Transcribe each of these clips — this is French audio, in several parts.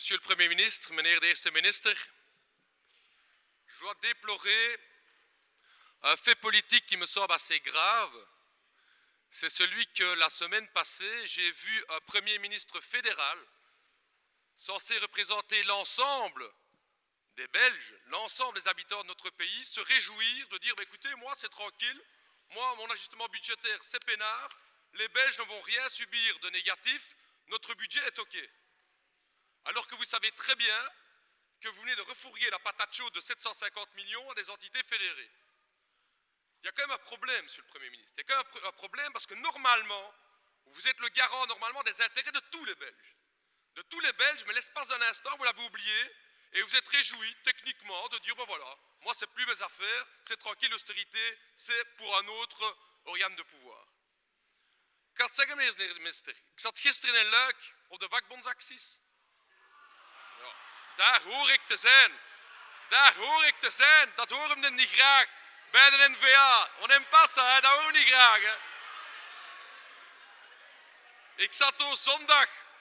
Monsieur le Premier ministre, meneer de Eerste Minister, je dois déplorer un fait politique qui me semble assez grave. C'est celui que la semaine passée, j'ai vu un Premier ministre fédéral censé représenter l'ensemble des Belges, l'ensemble des habitants de notre pays, se réjouir de dire écoutez, moi c'est tranquille, moi mon ajustement budgétaire c'est peinard, les Belges ne vont rien subir de négatif, notre budget est OK. Alors que vous savez très bien que vous venez de refourguer la patate chaude de 750 millions à des entités fédérées. Il y a quand même un problème, Monsieur le Premier ministre. Il y a quand même un problème parce que normalement, vous êtes le garant normalement des intérêts de tous les Belges. De tous les Belges, mais l'espace d'un instant, vous l'avez oublié et vous êtes réjoui techniquement de dire ben voilà, moi c'est plus mes affaires, c'est tranquille, l'austérité, c'est pour un autre organe de pouvoir. Ik ga het zeggen, meneer de minister. Ik zat gisteren in Luik op de vakbondsacties. Ja, daar hoor ik te zijn. Daar hoor ik te zijn. Dat horen we niet graag bij de N-VA. On n'aime pas ça, dat horen we niet graag. Hè. Ik zat ook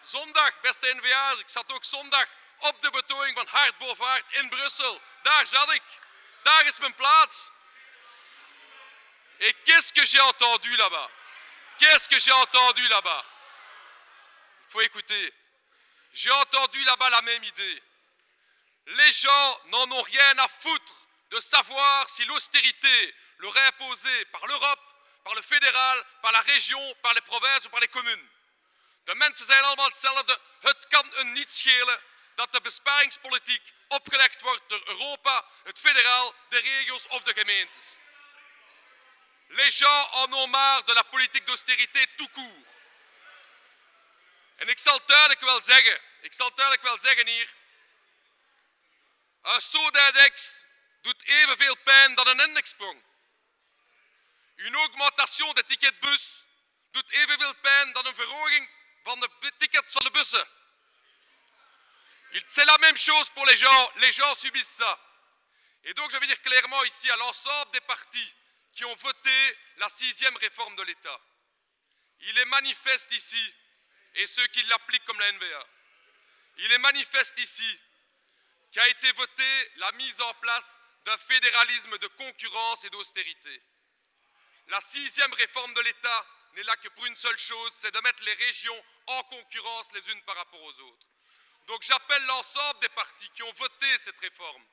zondag, beste N-VA'ers, ik zat ook zondag op de betoging van Hart Bovaert in Brussel. Daar zat ik. Daar is mijn plaats. Et qu'est-ce que j'ai entendu là-bas? Qu'est-ce que j'ai entendu là-bas? Il faut écouter. J'ai entendu là-bas la même idée. Les gens n'en ont rien à foutre de savoir si l'austérité leur est imposée par l'Europe, par le fédéral, par la région, par les provinces ou par les communes. De mensen zijn allemaal hetzelfde. Het kan hun niet schelen dat de besparingspolitiek opgelegd wordt door Europa, het fédéral, de regio's of de gemeentes. Les gens en ont marre de la politique d'austérité tout court. En ik zal duidelijk wel zeggen hier, een soda-index doet evenveel pijn dan een indexsprong. Une augmentation des tickets de bus doet evenveel pijn dan een verhoging van de tickets van de bussen. C'est la même chose pour les gens subissent ça. Et donc je vais dire clairement ici à l'ensemble des partis qui ont voté la 6e réforme de l'État. Il est manifeste ici, et ceux qui l'appliquent comme la N-VA, il est manifeste ici qu'a été votée la mise en place d'un fédéralisme de concurrence et d'austérité. La 6e réforme de l'État n'est là que pour une seule chose, c'est de mettre les régions en concurrence les unes par rapport aux autres. Donc j'appelle l'ensemble des partis qui ont voté cette réforme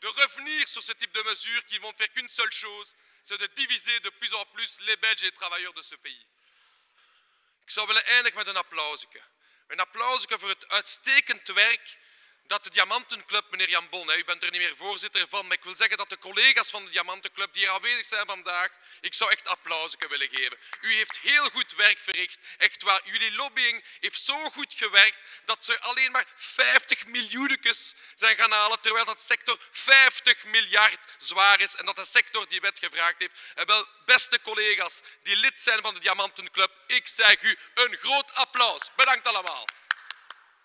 de revenir sur ce type de mesures qui vont faire qu'une seule chose, c'est de diviser de plus en plus les Belges et les travailleurs de ce pays. Ik zou willen eindigen met een applausje. Een applausje voor het uitstekend werk dat de Diamantenclub, meneer Jan Bon, u bent er niet meer voorzitter van, maar ik wil zeggen dat de collega's van de Diamantenclub die hier aanwezig zijn vandaag, ik zou echt applausje willen geven. U heeft heel goed werk verricht, echt waar. Jullie lobbying heeft zo goed gewerkt dat ze alleen maar 50 miljoenetjes zijn gaan halen, terwijl dat sector 50 miljard zwaar is en dat de sector die wet gevraagd heeft. En wel, beste collega's die lid zijn van de Diamantenclub, ik zeg u een groot applaus. Bedankt allemaal.